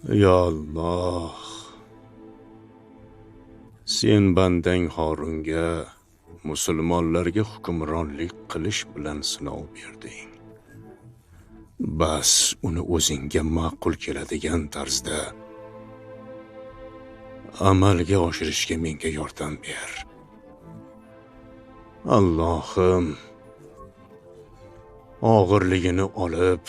Ya Alloh, sen bandang Horunga musulmonlarga hukmronlik qilish bilan sinov berding. Bas uni o'zingga ma'qul keladigan tarzda amalga oshirishga menga yordam ber. Allohim, og'irligini olib,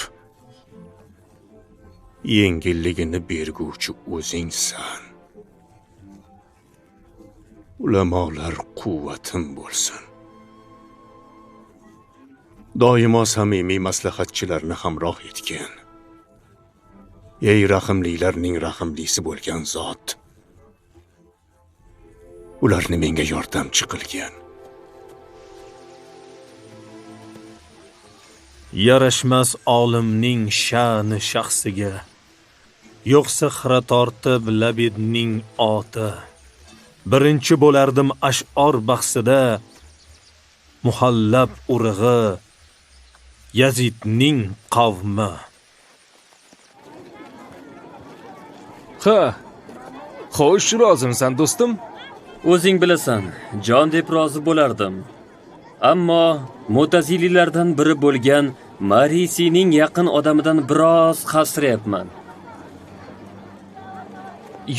yengilligini berguvchi o'zingsan. Ulamolar quvvatim bo'lsin. Doimo samimiy maslahatchilarni hamroh etgan. Ey rahimlilarning rahimlisi bo'lgan zot. Ularni menga yordamchi qilgan. Yarashmas olimning sha'ni shaxsiga, yo'qsa xira tortib Labidning oti. Birinchi bo'lardim ash'or bahsida, Muhallab urug'i, Yazidning qavmi. Xo'sh, rozimsan do'stim? O'zing bilasan, jon deb rozi bo'lardim. Ammo Mu'tazililardan biri bo'lgan Marisining yaqin odamidan biroz xavfsirayapman.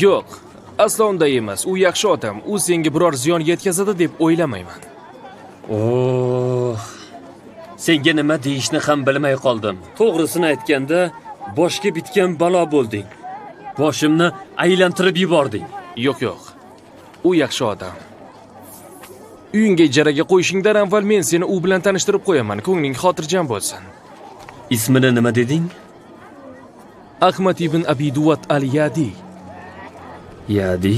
Yo'q, aslo unday emas. U yaxshi odam. U senga biror ziyon yetkazadi deb o'ylamayman. Senga nima deyishni ham bilmay qoldim. To'g'risini aytganda, boshga bitgan balo bo'lding. Boshimni aylantirib yubording. Yo'q. U yaxshi odam. Uyingga ijaraga qo'yishingdan avval men seni u bilan tanishtirib qo'yaman. Ko'ngling xotirjam bo'lsin. Ismini nima deding? Ahmad ibn Abi Duvat al-Yadi. Yadi?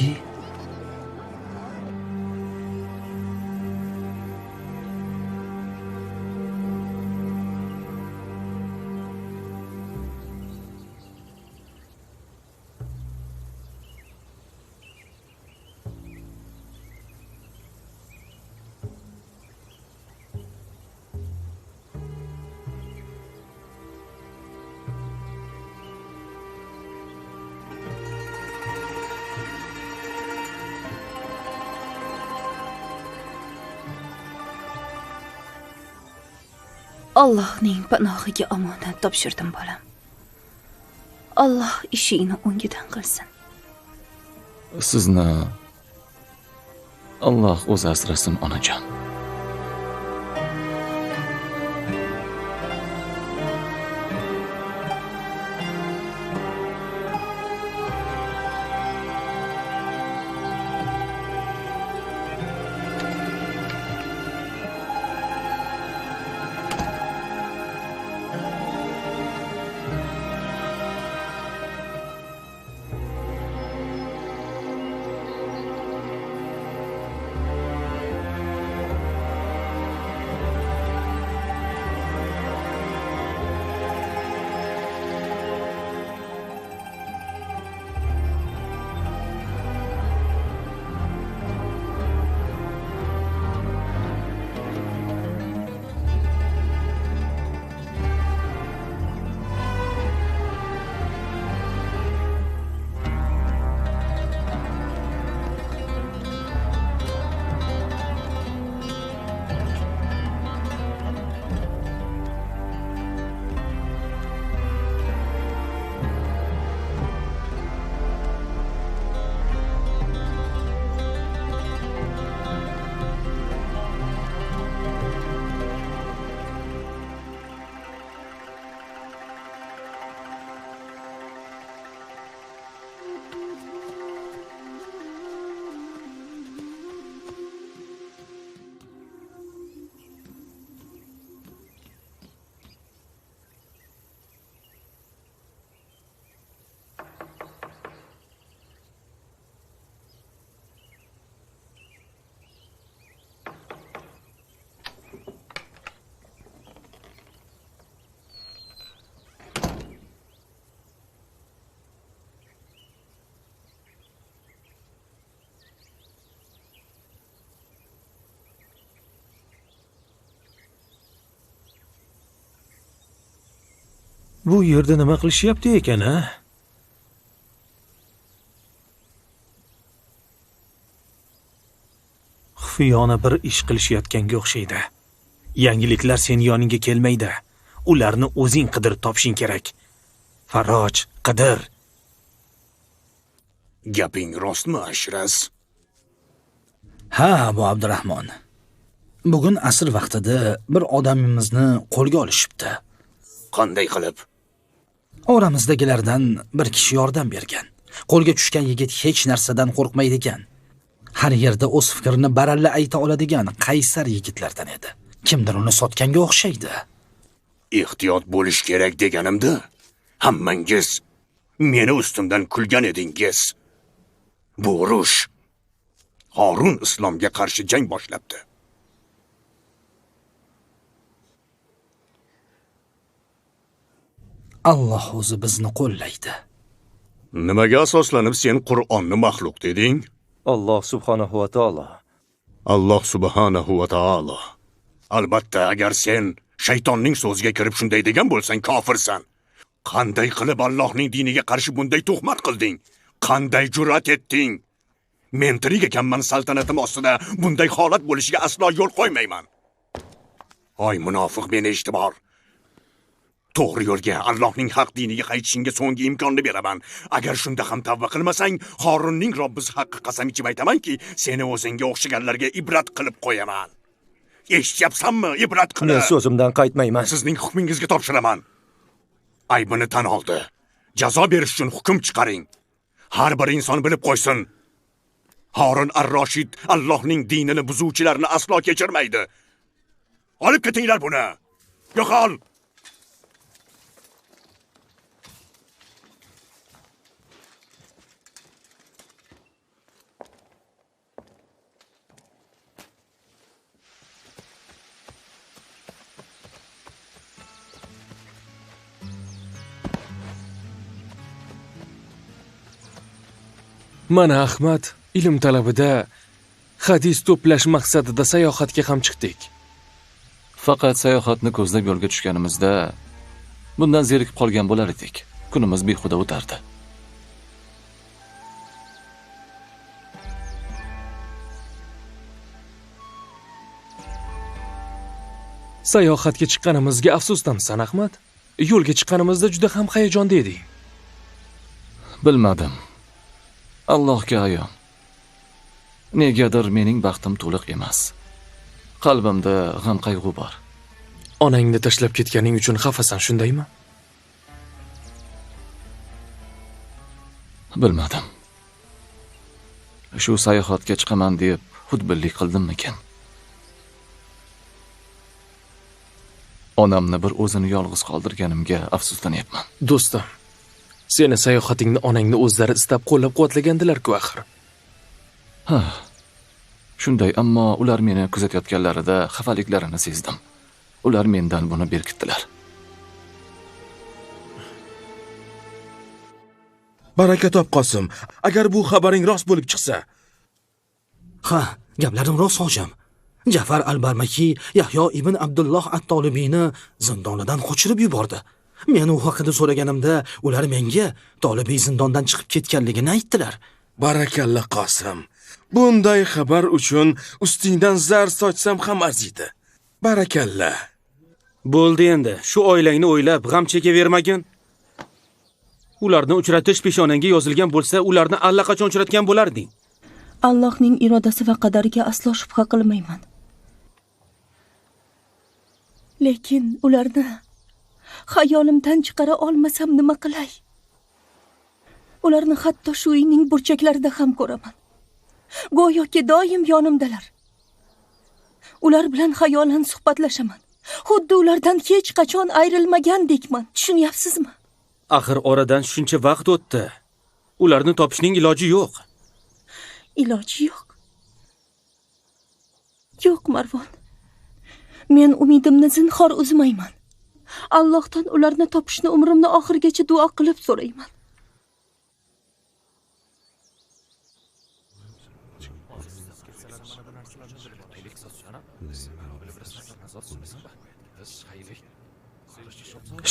Allohning panohiga omonat topshirdim bolam. Alloh ishingni o'ngidan qilsin. Sizni Alloh o'zi asrasin, onajon. Bu yerda nima qilishyapti ekan, ha? Maxfiyona bir ish qilishayotganga o'xshaydi. Yangiliklar sen yoningga kelmaydi. Ularni o'zing qidirib topishing kerak. Faroj, qidir. Gaping rostmi, Ashras? Ha, Abu Abdurahmon. Bugun asr vaqtida bir odamimizni qo'lga olishibdi. Qanday qilib? Oramizdagilardan bir kishi yordam bergan. Qo'lga tushgan yigit hech narsadan qo'rqmaydigan. Har yerda o'z fikrini baralla ayta oladigan qaysar yigitlardan edi. Kimdir uni sotganga o'xshaydi. Ehtiyot bo'lish kerak deganimda, hammangiz meni ustimdan kulgan edingiz. Bu urush Harun islomga qarshi jang boshlabdi. Alloh o'zi bizni qo'llaydi. Nimaga asoslanib sen Qur'onni maxluq deding? Alloh subhanahu va taolo. Alloh subhanahu va taolo. Albatta, agar sen shaytonning so'ziga kirib shunday degan bo'lsang, kofirsan. Qanday qilib Allohning diniga qarshi bunday tuhmat qilding? Qanday jur'at etding? Men tirik ekanman, saltanatim ostida bunday holat bo'lishiga aslo yo'l qo'ymayman. Oy munofiq, meni eshitib bor. To'g'ri yo'lga, Allohning haq diniga qaytishingga so'nggi imkonni beraman. Agar shunda ham tavba qilmasang, Harunning Robbisi haqqi qasam ichib aytamanki, seni o'zingga o'xshaganlarga ibrat qilib qo'yaman. Eshityapsanmi? Ibrat qilib. Men so'zimdan qaytmayman. Sizning hukmingizga topshiraman. Aybini tan oldi. Jazo berish uchun hukm chiqaring. Har bir inson bilib qo'ysin. Harun ar-Roshid Allohning dinini buzuvchilarni aslo kechirmaydi. Olib ketinglar buni. Yo'qol. Mana Ahmad, ilm talabida hadis to'plash maqsadida sayohatga ham chiqdik. Faqat sayohatni ko'zlab yo'lga tushganimizda bundan zerikib qolgan bo'lar edik. Kunimiz behuda o'tardi. Sayohatga chiqqanimizga afsusdamisan, Ahmad? Yo'lga chiqqanimizda juda ham hayajonda eding. Bilmadim. Allohga ayon. Negadir mening baxtim to'liq emas. Qalbimda g'am qayg'u bor. Onangni tashlab ketganing uchun xafasan, shundaymi? Bilmadim. Shu sayohatga chiqaman deb xudbinlik qildimmikan? Onamni bir o'zini yolg'iz qoldirganimga afsuslanyapman. Do'stim, seni sayohatingni onangni o'zlari istab qo'llab-quvvatlagandilar-ku axir. Ha. Shunday, ammo ular meni kuzatayotganlarida xafaliklarini sezdim. Ular mendan buni berkitdilar. Baraka top Qosim, agar bu xabaring rost bo'lib chiqsa. Ha, gaplarim rost hojam. Jafar al-Barmaki Yahyo ibn Abdulloh at-Tolibiyni zindonidan qochirib yubordi. Men u haqida so'raganimda, ular menga Tolibiy zindondan chiqib ketganligini aytdilar. Barakalla Qosim. Bunday xabar uchun ustingdan zar sochsam ham arziydi. Barakalla. Bo'ldi endi, shu oilangni o'ylab g'am chekavermagin. Ularni uchratish peshonangga yozilgan bo'lsa, ularni allaqachon uchratgan bo'larding. Allohning irodasi va qadariga aslo shubha qilmayman. Lekin ularni xayolimdan chiqara olmasam nima qilay? Ularni hatto shu uyning burchaklarida ham ko'raman. Go'yoki doim yonimdalar. Ular bilan xayolan suhbatlashaman. Xuddi ulardan hech qachon ayrilmagandekman. Tushunyapsizmi? Axir oradan shuncha vaqt o'tdi. Ularni topishning iloji yo'q. Iloji yo'q. Yo'q, Marvon. Men umidimni zinhor uzmayman. Allohdan ularni topishni umrimni oxirigacha duo qilib so'rayman.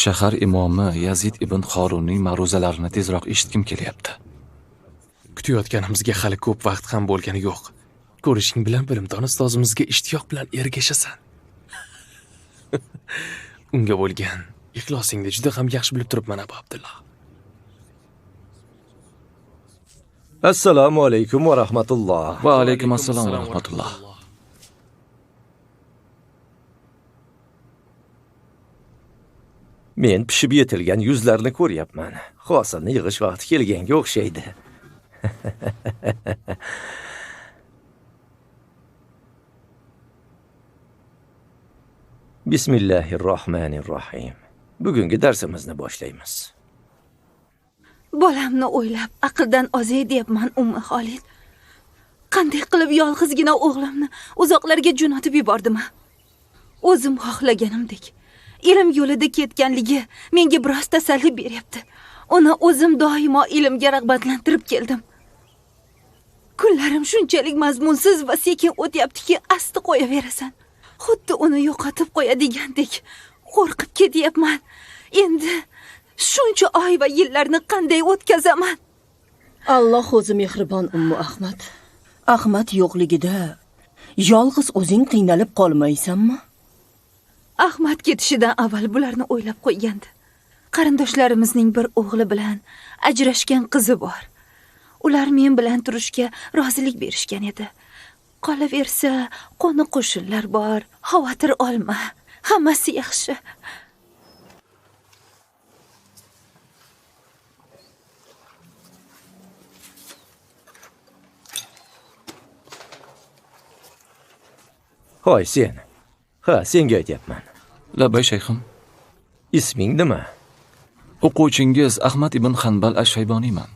Shahar imomi Yazid ibn Harunning ma'ruzalarini tezroq eshitkim kelyapti. Kutayotganimizga hali ko'p vaqt ham bo'lgani yo'q. Ko'rishing bilan bilimdon ustozimizga ishtiyoq bilan ergashasan. Unga bo'lgan ixlosingni juda ham yaxshi bilib turibman, Abu Abdulloh. Assalomu alaykum va rahmatulloh. Va alaykum assalom va rahmatulloh. Men pishib yetilgan yuzlarni ko'ryapman. Hosilni yig'ish vaqti kelganga o'xshaydi. Bismillahirrohmanirrohim. Bugungi darsimizni boshlaymiz. Bolamni o'ylab, aqldan ozay deyapman, Ummi Xolid. Qanday qilib yolg'izgina o'g'limni uzoqlarga jo'natib yubordim? O'zim xohlaganimdek ilm yo'lida ketganligi menga biroz tasalli beryapti. Uni o'zim doimo ilmga rag'batlantirib keldim. Kunlarim shunchalik mazmunsiz va sekin o'tyaptiki, asti qo'yaverasan. Xuddi uni yo'qotib qo'yadigandek qo'rqib ketyapman. Endi shuncha oy va yillarni qanday o'tkazaman? Alloh o'zi mehribon, Ummu Ahmad. Ahmad yo'qligida yolg'iz o'zing qiynalib qolmaysanmi? Ahmad ketishidan avval bularni o'ylab qo'ygandi. Qarindoshlarimizning bir o'g'li bilan ajrashgan qizi bor. Ular men bilan turishga rozilik berishgan edi. Qolaversa, qo'ni-qo'shnilar bor. Xavotir olma. Hammasi yaxshi. Hoy sen. Ha, senga aytyapman. Labbay shayxim. Isming nima? O'quvchingiz Ahmad ibn Hanbal ash-Shayboniyman.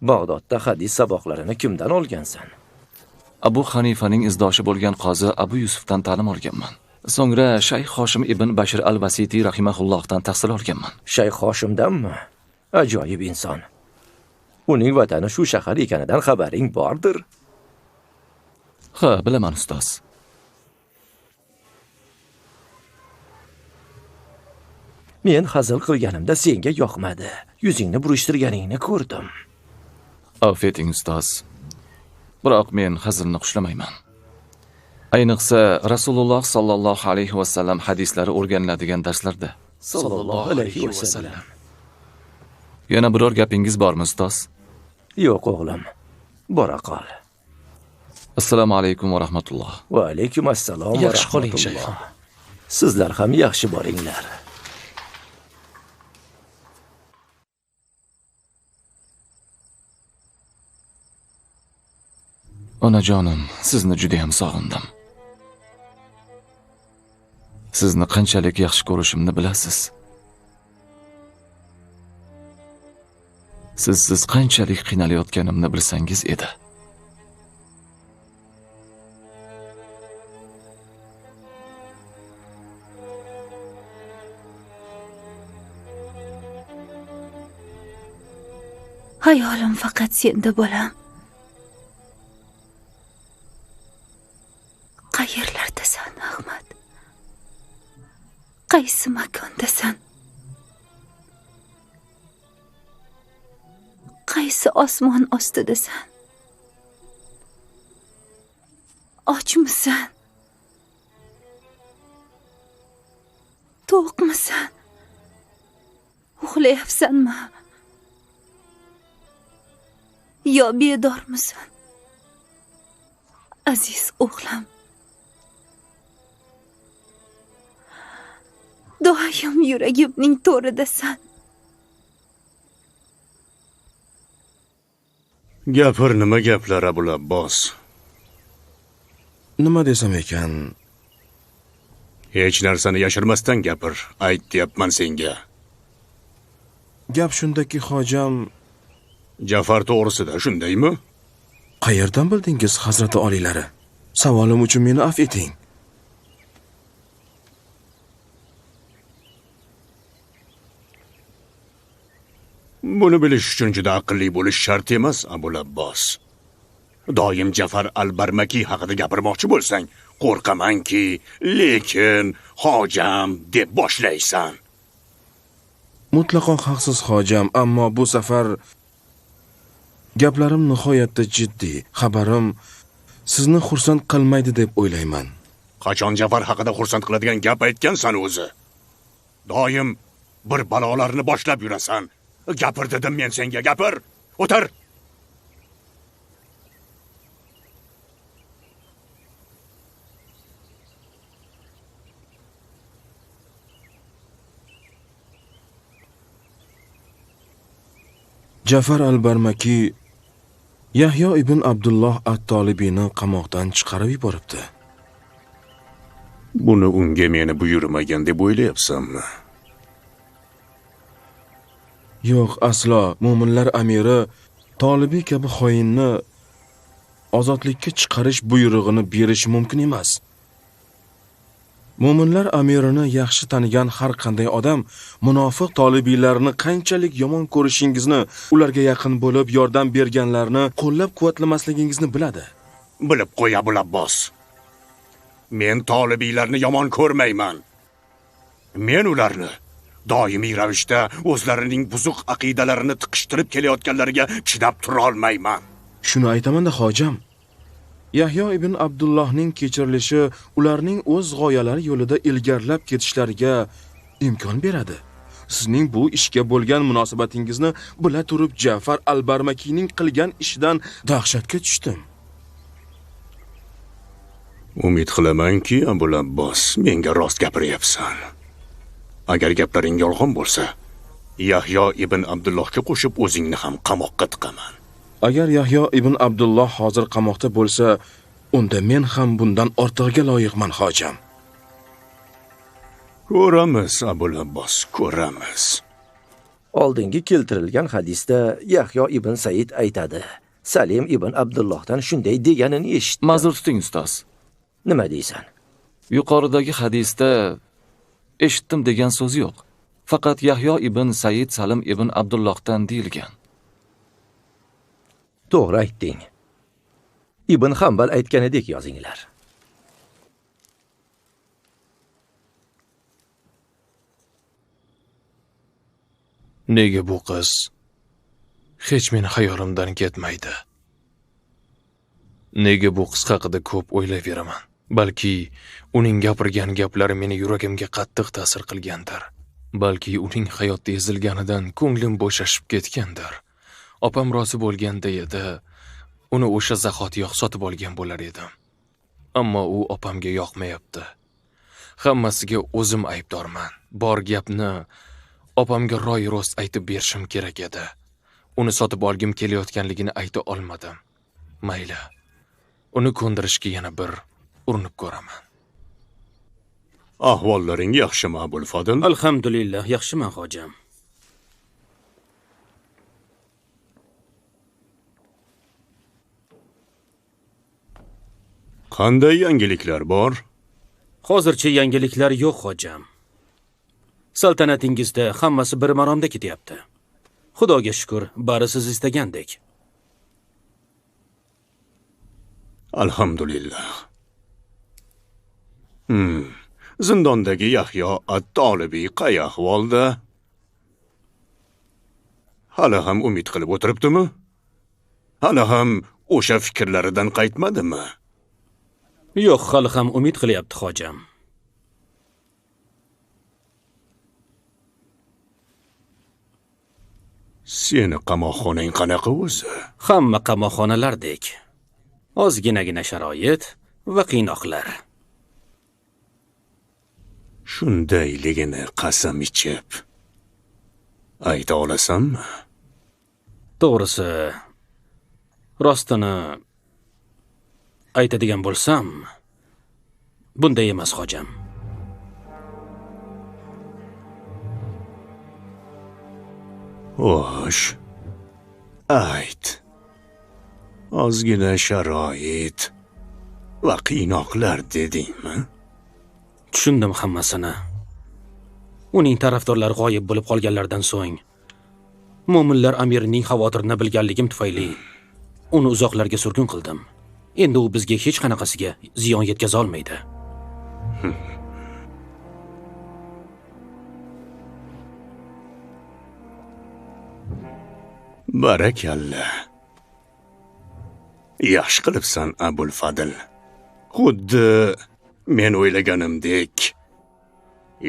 Bag'dodda hadis saboqlarini kimdan olgansan? Abu Hanifaning izdoshi bo'lgan qozi Abu Yusufdan ta'lim olganman. So'ngra Shayx Hoshim ibn Bashir al-Vasiti rahimahullohdan tahsil olganman. Shayx Hoshimdanmi? Ajoyib inson. Uning vatani shu shahar ekanidan xabaring bordir? Ha, bilaman ustoz. Men hazil qilganimda senga yoqmadi. Yuzingni burishtirganingni ko'rdim. Afv eting ustoz. Biroq men hazilni xushlamayman. Ayniqsa Rasululloh sallallohu alayhi va sallam hadislari o'rganiladigan darslarda. Sallallohu alayhi va sallam. Yana biror gapingiz bormi ustoz? Yo'q o'g'lim. Bora qol. Assalomu alaykum va rahmatulloh. Va alaykum assalom va Yaxshi qoling, rahmatulloh. Sizlar ham yaxshi boringlar. Onajonim, sizni juda ham sog'indim. Sizni qanchalik yaxshi ko'rishimni bilasiz. Siz qanchalik qiynalayotganimni bilsangiz edi. Hayolim faqat senda, bolam. Qayerlardasan, Ahmad? Qaysi makondasan? Qaysi osmon ostidasan? Ochmisan? To'qmisan? Uxlayapsanmi? Yo bedormisan? Aziz o'g'lim. Doim yuragimning to'ridasan. Gapir, nima gaplar Abul Abbos? Nima desam ekan? Hech narsani yashirmasdan gapir. Ayt deyapman senga. Gap shundaki, hojam, Jafar to'g'risida, shundaymi? qayerdan bildingiz, Hazrati oliylari? Savolim uchun meni afv eting. Buni bilish uchun juda aqlli bo'lish shart emas, Abul Abbos. Doim Jafar al-Barmaki haqida gapirmoqchi bo'lsang, qo'rqamanki, lekin hojam deb boshlaysan. Mutlaqo haqsiz hojam, ammo bu safar gaplarim nihoyatda jiddiy. Xabarim sizni xursand qilmaydi deb o'ylayman. Qachon Jafar haqida xursand qiladigan gap aytgansan o'zi? Doim bir balolarni boshlab yurasan. Gapir dedim men senga, gapir. O'tir. Jafar al-Barmaki Yahyo ibn Abdulloh at-Tolibiyni qamoqdan chiqarib yuboribdi. Buni unga meni buyurmagan deb o'ylayapsanmi? Yo'q, aslo. Mo'minlar amiri Tolibiy kabi xoinni ozodlikka chiqarish buyrug'ini berishi mumkin emas. Mo'minlar amirini yaxshi tanigan har qanday odam munofiq tolibiylarni qanchalik yomon ko'rishingizni, ularga yaqin bo'lib yordam berganlarni qo'llab-quvvatlamasligingizni biladi. Bilib qo'y Abul Abbos. Men tolibiylarni yomon ko'rmayman. Men ularni doimiy ravishda o'zlarining buzuq aqidalarini tiqishtirib kelayotganlariga chidab tura olmayman. Shuni aytaman-da, hojam. Yahyo ibn Abdullohning kechirilishi ularning o'z g'oyalari yo'lida ilgarilab ketishlariga imkon beradi. Sizning bu ishga bo'lgan munosabatingizni bila turib Jafar al-Barmakiyning qilgan ishidan dahshatga tushdim. Umid qilamanki, Abul Abbos, menga rost gapiryapsan. Agar gaplaring yolg'on bo'lsa, Yahyo ibn Abdullohga qo'shib o'zingni ham qamoqqa tiqaman. Agar Yahyo ibn Abdulloh hozir qamoqda bo'lsa, unda men ham bundan ortig'iga loyiqman, hojam. Ko'ramiz, Abul Abbos, ko'ramiz. Oldingi keltirilgan hadisda Yahyo ibn Said aytadi. Salim ibn Abdullohdan shunday deganini eshitdim. Ma'zur tuting ustoz. Nima deysan? Yuqoridagi hadisda eshitdim degan so'z yo'q. Faqat Yahyo ibn Said Salim ibn Abdullohdan deyilgan. To'g'ri aytding. Ibn Hanbal aytganidek yozinglar. Nega bu qiz hech meni xayolimdan ketmaydi? Nega bu qiz haqida ko'p o'ylayveraman? Balki uning gapirgan gaplari meni yuragimga qattiq ta'sir qilgandir. Balki uning hayotda ezilganidan ko'nglim bo'shashib ketgandir. Opam rozi bo'lganda edi, uni o'sha zahotiyoq sotib olgan bo'lar edim. Ammo u opamga yoqmayapti. Hammasiga o'zim aybdorman. Bor gapni opamga ro'y-rost aytib berishim kerak edi. Uni sotib olgim kelayotganligini ayta olmadim. Mayli. Uni ko'ndirishga yana bir urinib ko'raman. Ahvollaring yaxshimi, Abul Fadl? Alhamdulillah, yaxshiman, hojam. Qanday yangiliklar bor? Hozircha yangiliklar yo'q, hojam. Saltanatingizda hammasi bir maromda ketyapti. Xudoga shukr, bari siz istagandek. Alhamdulillah. Zindondagi Yahyo at-Tolibiy qay ahvolda? Hali ham umid qilib o'tiribdimi? Hali ham o'sha fikrlaridan qaytmadimi? Yo'q, hali ham umid qilyapti, hojam. Seni qamoqxonang qanaqa o'zi? Hamma qamoqxonalardek. Ozginagina sharoit va qiynoqlar. Shundayligini qasam ichib ayta olasanmi? To'g'risi, rostini aytadigan bo'lsam, bunday emas, hojam. Xo'sh, ayt. Ozgina sharoit va qiynoqlar dedingmi? Tushundim hammasini. Uning tarafdorlari g'oyib bo'lib qolganlardan so'ng, mo'minlar amirining xavotirini bilganligim tufayli uni uzoqlarga surgun qildim. Endi u bizga hech qanaqasiga ziyon yetkaza olmaydi. Barakalla. Yaxshi qilibsan, Abul Fadl. Xuddi men o'ylaganimdek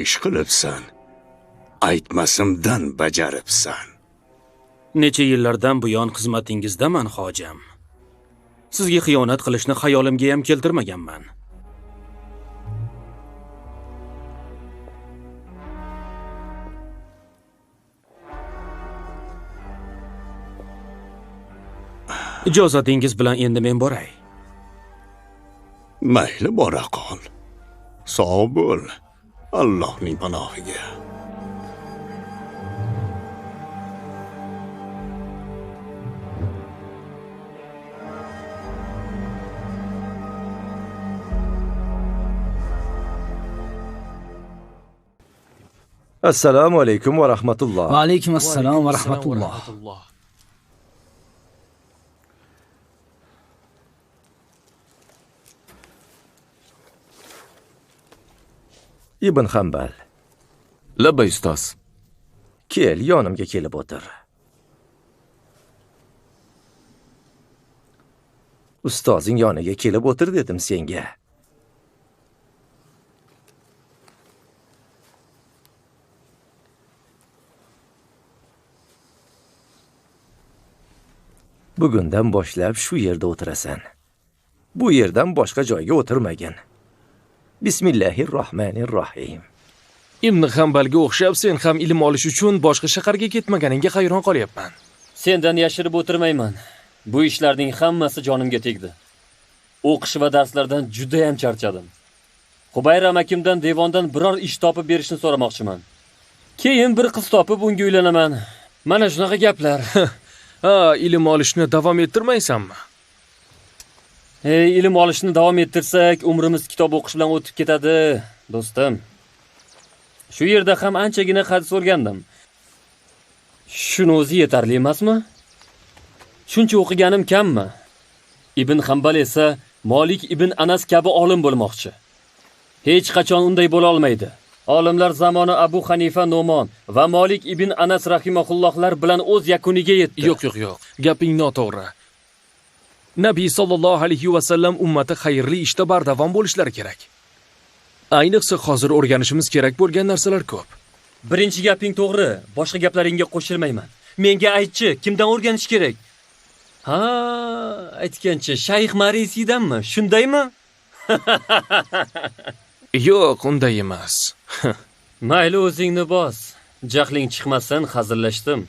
ish qilibsan. Aytmasimdan bajaribsan. Necha yillardan buyon xizmatingizdaman, hojam. Sizga xiyonat qilishni xayolimga ham keltirmaganman. Ijozatingiz bilan endi men boray. Mayli, bora qol. Sog' bo'l. Allohning panohiga. Assalomu alaykum va rahmatulloh. Va alaykum assalom va rahmatulloh. Ibn Hanbal, Labbay ustoz. kel, yonimga kelib o'tir. Ustozing yoniga kelib o'tir dedim senga. Bugundan boshlab shu yerda o'tirasan. Bu yerdan boshqa joyga o'tirmagin. Bismillahirrohmanirrohim. Ibn Hanbalga o'xshab sen ham ilm olish uchun boshqa shaharga ketmaganingga hayron qolyapman. Sendan yashirib o'tirmayman. Bu ishlarning hammasi jonimga tegdi. O'qish va darslardan juda ham charchadim. Hubayram akimdan devondan biror ish topib berishni so'ramoqchiman. Keyin bir qiz topib unga uylanaman. Mana shunaqa gaplar. Ha, ilm olishni davom ettirmaysanmi? Ilm olishni davom ettirsak, umrimiz kitob o'qish bilan o'tib ketadi, do'stim. Shu yerda ham anchagina hadis o'rgandim. Shuni o'zi yetarli emasmi? Shuncha o'qiganim kammi? Ibn Hanbal esa Malik ibn Anas kabi olim bo'lmoqchi. Hech qachon unday bo'la olmaydi. Olimlar zamoni Abu Hanifa Nomon va Malik ibn Anas rahimahullohlar bilan o'z yakuniga yetdi. Yo'q. Gaping noto'g'ri. Nabiy sollallohu alayhi va sallam ummati xayrli ishda bardavom bo'lishlari kerak. Ayniqsa hozir o'rganishimiz kerak bo'lgan narsalar ko'p. Birinchi gaping to'g'ri, boshqa gaplaringga qo'shilmayman. Menga aytchi, kimdan o'rganish kerak? Ha, aytgancha Shayx Marisiydanmi? Shundaymi? Yo'q, unday emas. Mayli, o'zingni bos. Jahling chiqmasin, hazillashdim.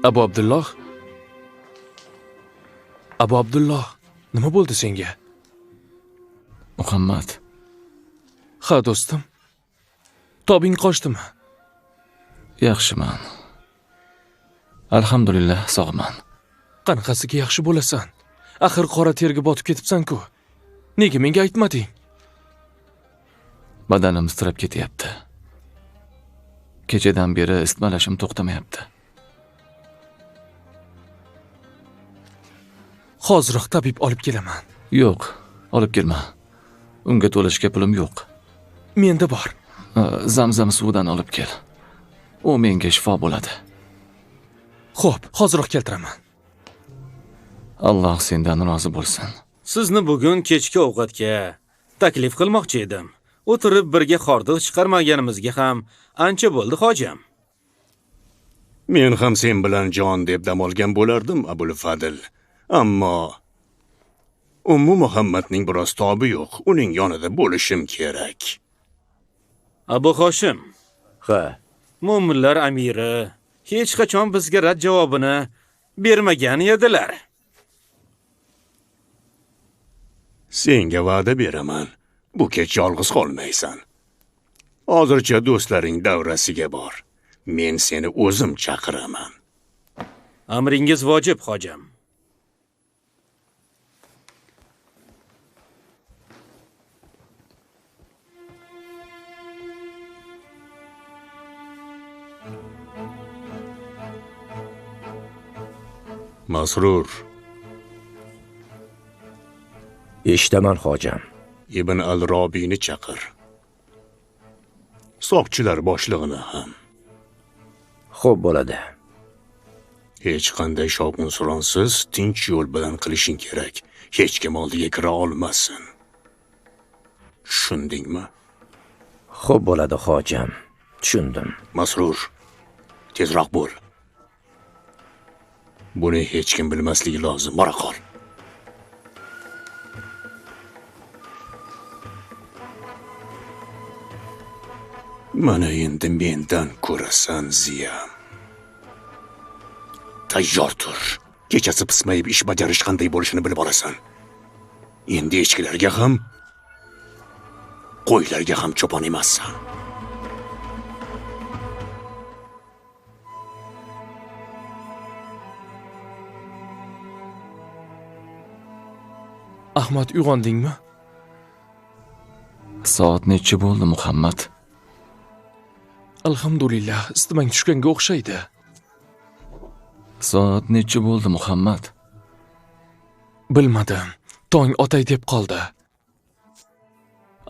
Abu Abdulloh, nima bo'ldi senga? Muhammad. Ha, do'stim. Tobing qochdimi? Yaxshiman. Alhamdulillah, sog'man. Qanaqasiga yaxshi bo'lasan? Axir qora terga botib ketibsan-ku. Nega menga aytmading? Badanim titrab ketyapti. Kechadan beri isitmalashim to'xtamayapti. Hozirroq tabib olib kelaman. Yo'q, olib kelma. Unga to'lashga pulim yo'q. Menda bor. Zamzam suvidan olib kel. U menga shifo bo'ladi. Xo'p, hozirroq keltiraman. Alloh sendan rozi bo'lsin. Sizni bugun kechki ovqatga taklif qilmoqchi edim. O'tirib birga hordiq chiqarmaganimizga ham ancha bo'ldi, hojam. Men ham sen bilan jon deb dam olgan bo'lardim, Abul Fadl. Ammo Ummu Muhammadning biroz tobi yo'q. Uning yonida bo'lishim kerak. Abu Hoshim. Ha, Mo'minlar amiri hech qachon bizga rad javobini bermagan edilar. Senga va'da beraman. Bu kech yolg'iz qolmaysan. Hozircha do'stlaring davrasiga bor. Men seni o'zim chaqiraman. Amringiz vojib, hojam. Masrur. Eshitaman, hojam. Ibn al-Robiyni chaqir. soqchilar boshlig'ini ham. Xo'p bo'ladi. Hech qanday shovqin-suronsiz tinch yo'l bilan qilishing kerak. Hech kim oldiga kira olmasin. Tushundingmi? Xo'p bo'ladi, hojam. Tushundim. Masrur, tezroq bo'l. Buni hech kim bilmasligi lozim. Bora qol. Mana endi mendan ko'rasan ziyam. Tayyor tur. Kechasi pismayib ish bajarish qanday bo'lishini bilib olasan. Endi echkilarga ham, qo'ylarga ham cho'pon emassan. Ahmad, uyg'ondingmi? Soat necha bo'ldi, Muhammad? Alhamdulillah, isitmang tushganga o'xshaydi. Soat necha bo'ldi, Muhammad? Bilmadim. Tong otay deb qoldi.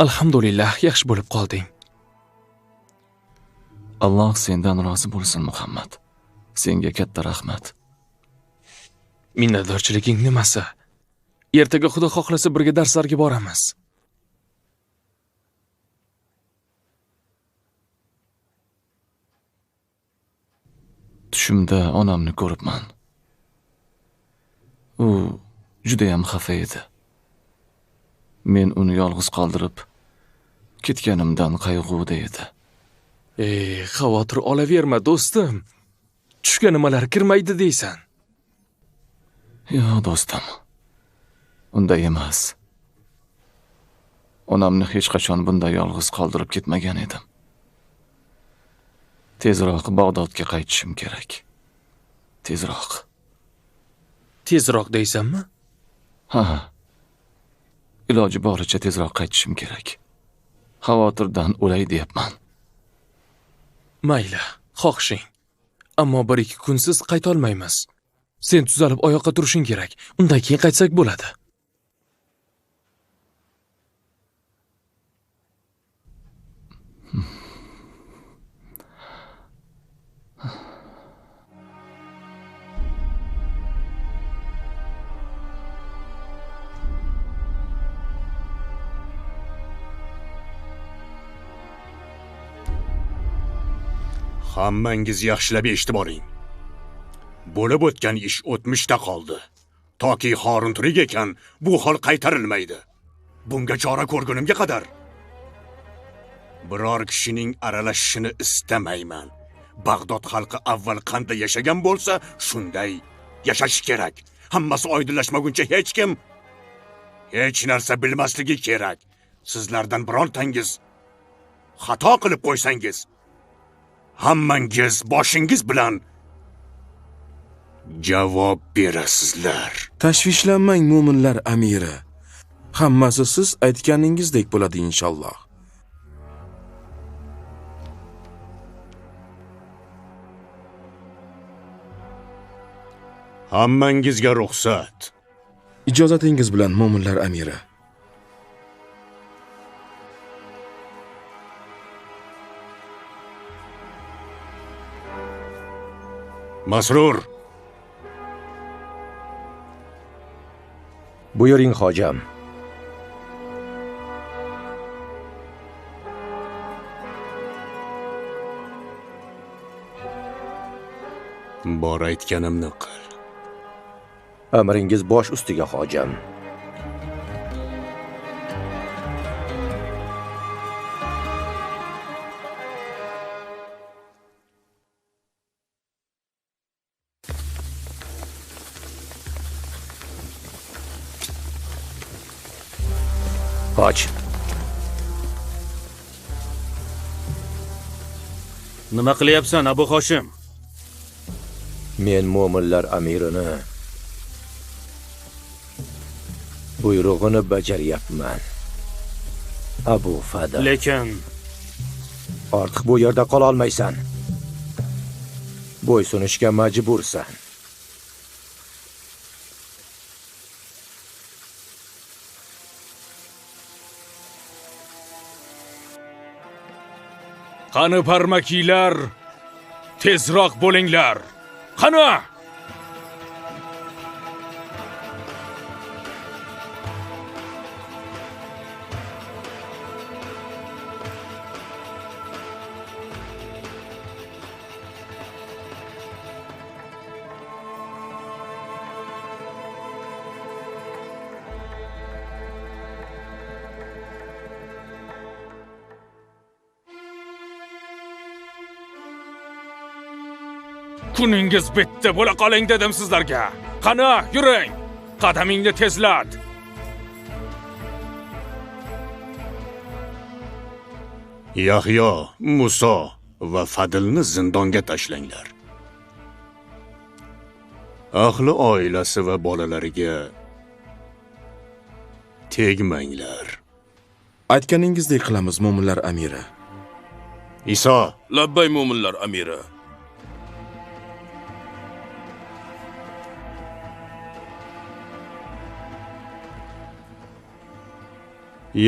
Alhamdulillah, yaxshi bo'lib qolding. Alloh sendan rozi bo'lsin, Muhammad. Senga katta rahmat. Minnatdorchiliging nimasi? Ertaga Xudo xohlasa birga darslarga boramiz. Tushimda onamni ko'ribman. U juda ham xafa edi. Men uni yolg'iz qoldirib ketganimdan qayg'uda edi. Xavotir olaverma, do'stim. Tushga nimalar kirmaydi deysan? Yo'q, do'stim. Unday emas. Onamni hech qachon bunday yolg'iz qoldirib ketmagan edim. Tezroq Bag'dodga qaytishim kerak. Tezroq. Tezroq deysanmi? Ha. Iloji boricha tezroq qaytishim kerak. Xavotirdan o'lay deyapman. Mayli, xohishing. Ammo 1-2 kunsiz qayta olmaymiz. Sen tuzalib oyoqqa turishing kerak. Undan keyin qaytsak bo'ladi. Hammangiz yaxshilab eshitib oling. Bo'lib o'tgan ish o'tmishda qoldi. Toki Harun tirik ekan, bu hol qaytarilmaydi. Bunga chora ko'rgunimga qadar biror kishining aralashishini istamayman. Bag'dod xalqi avval qanday yashagan bo'lsa, shunday yashash kerak. Hammasi oydinlashmaguncha hech kim hech narsa bilmasligi kerak. Sizlardan birontangiz xato qilib qo'ysangiz, hammangiz boshingiz bilan javob berasizlar. Tashvishlanmang, mo'minlar amiri. Hammasi siz aytganingizdek bo'ladi inshaalloh. Hammangizga ruxsat. Ijozatingiz bilan, mo'minlar amiri. Masrur, Buyuring, hojam. bor aytganimni qil. Amringiz bosh ustiga, hojam. Qoch. Nima qilyapsan, Abu Hoshim? Men mo'minlar amirini buyrug'ini bajaryapman. Abu Fadl. Lekin ortiq bu yerda qola olmaysan. Bo'ysunishga majbursan. Qani parmakiylar, tezroq bo'linglar. Qani! Kuningiz bitta bo'la qoling dedim sizlarga. Qani, yuring. Qadamingni tezlat. Yahyo, Muso va Fadilni zindonga tashlanglar. Ahli oilasi va bolalariga tegmanglar. Aytganingizdek qilamiz, mo'minlar amiri. Iso, Labbay mo'minlar amiri.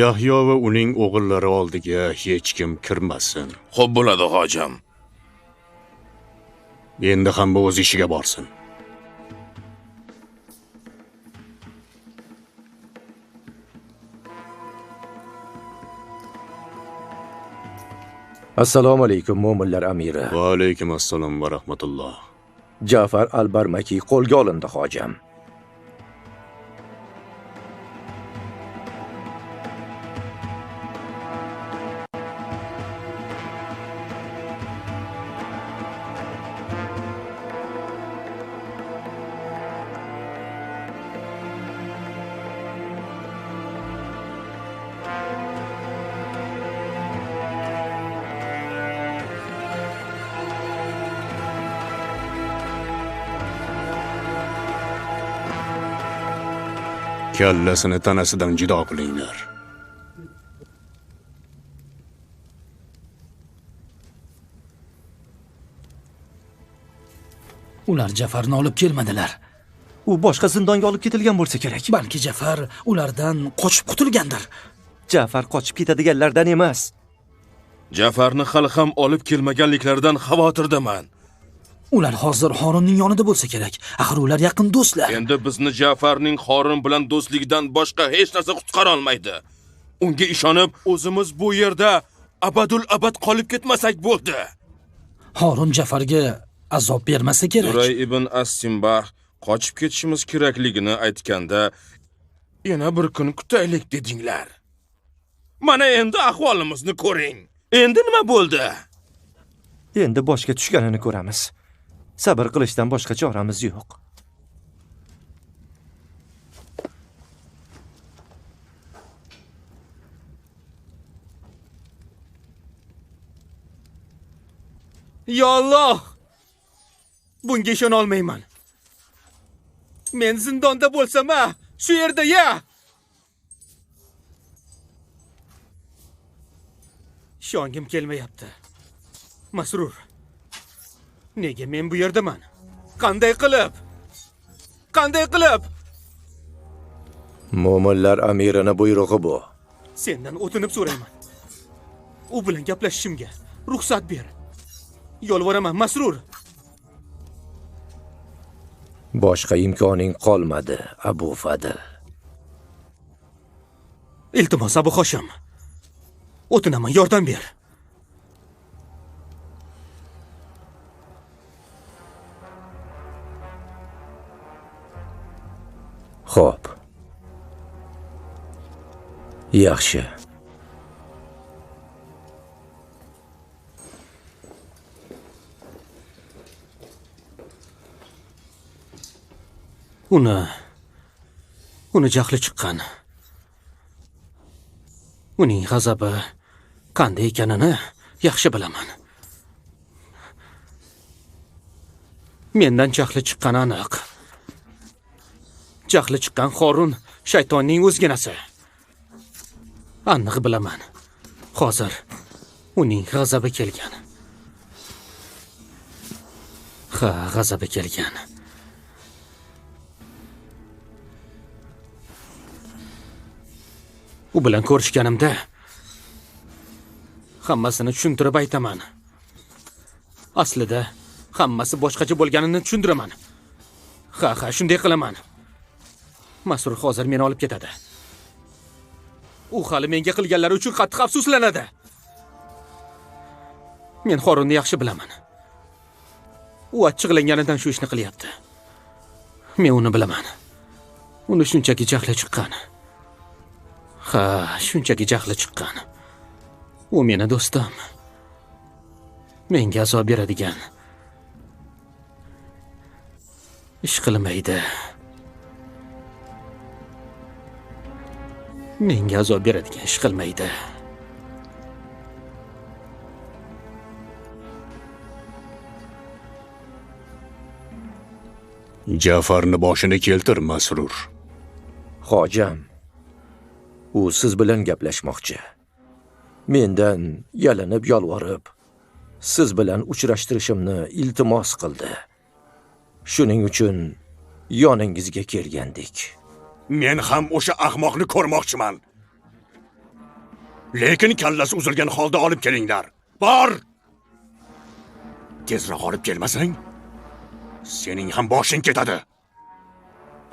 Yahyo va uning o'g'illari oldiga hech kim kirmasin. Xo'p bo'ladi, hojam. Endi hamma o'z ishiga borsin. Assalomu alaykum, mo'minlar amiri. Va alaykum assalom va rahmatulloh. Ja'far al-Barmaki qo'lga olindi, hojam. Kallasini tanasidan judo qilinglar. Ular Jafarni olib kelmadilar. U boshqa zindonga olib ketilgan bo'lsa kerak. Balki Jafar ulardan qochib qutulgandir. Ja'far qochib ketadiganlardan emas. Jafarni hali ham olib kelmaganliklaridan xavotirdaman. Ular hozir Horunning yonida bo'lsa kerak. Axir ular yaqin do'stlar. Endi bizni Jafarning Horun bilan do'stligidan boshqa hech narsa qutqara olmaydi. Unga ishonib, o'zimiz bu yerda abadul abad qolib ketmasak bo'ldi. Horun Jafarga azob bermasa kerak. Duray ibn As-Simbah qochib ketishimiz kerakligini aytganda, yana bir kun kutaylik dedinglar. Mana endi ahvolimizni ko'ring. Endi nima bo'ldi? Endi boshga tushganini ko'ramiz. Sabr qilishdan boshqa choramiz yo'q. Ya Alloh! Bunga ishona olmayman. Men zindonda bo'lsam-a, shu yerda-ya. Ishongim kelmayapti. Masrur. Nega men bu yerdaman? Qanday qilib? Qanday qilib? Mo'minlar amirining buyrug'i bu. Sendan o'tinib so'rayman. U bilan gaplashishimga ruxsat ber. Yolvoraman, Masrur. Boshqa imkoning qolmadi, Abu Fadil. Iltimos, Abu Hoshim. O'tinaman, yordam ber. Xo'p. Yaxshi. Uni jahli chiqqan. Uning g'azabi qanday ekanini yaxshi bilaman. Mendan jahli chiqqani aniq. Jahli chiqqan Horun shaytonning o'zginasi. Aniq bilaman. Hozir uning g'azabi kelgan. Ha, g'azabi kelgan. U bilan ko'rishganimda Hammasini tushuntirib aytaman. Aslida hammasi boshqacha bo'lganini tushuntiraman. Ha, shunday qilaman. Masrur hozir meni olib ketadi. U hali menga qilganlari uchun qattiq afsuslanadi. Men Xorunni yaxshi bilaman. U achchiqlanganidan shu ishni qilyapti. Men uni bilaman. Uni shunchaki jahli chiqqan. Ha, shunchaki jahli chiqqan. U meni do'stim. Menga azob beradigan ish qilmaydi. Menga azob beradigan ish qilmaydi. Jafarni boshini keltir, Masrur. Hojam, u siz bilan gaplashmoqchi. Mendan yalinib yolvorib, siz bilan uchrashtirishimni iltimos qildi. Shuning uchun yoningizga kelgandik. Men ham o'sha ahmoqni ko'rmoqchiman. Lekin kallasi uzilgan holda olib kelinglar. Bor! Tezroq olib kelmasang, sening ham boshing ketadi.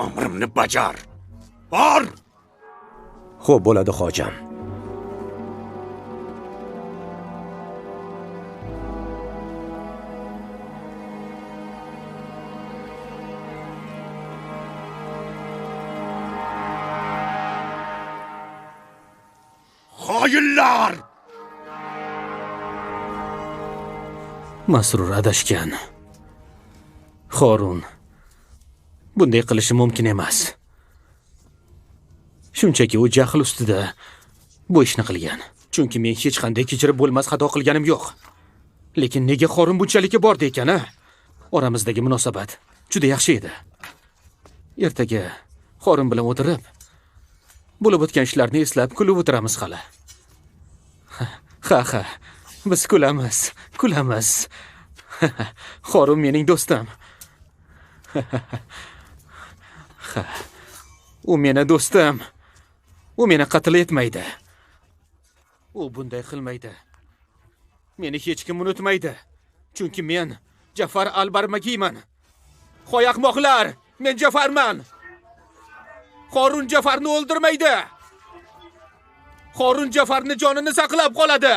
Amrimni bajar. Bor! Xo'p bo'ladi, hojam. Xoyinlar! Masrur adashgan. Xorun bunday qilishi mumkin emas. Shunchaki u jahl ustida bu ishni qilgan. Chunki men hech qanday kechirib bo'lmas xato qilganim yo'q. Lekin nega Xorun bunchalik bordi ekan-a? Oramizdagi munosabat juda yaxshi edi. Ertaga Xorun bilan o'tirib, bo'lib o'tgan ishlarni eslab kulib o'tiramiz hali. Ha, biz kulamiz. Xorun mening do'stim. U meni do'stim. U meni qatl etmaydi. U bunday qilmaydi. Meni hech kim unutmaydi. Chunki men Jafar al-Barmakiyman. Qo'y ahmoqlar, men Jafarman. Xorun Jafarni o'ldirmaydi. Xorun Jafarni jonini saqlab qoladi.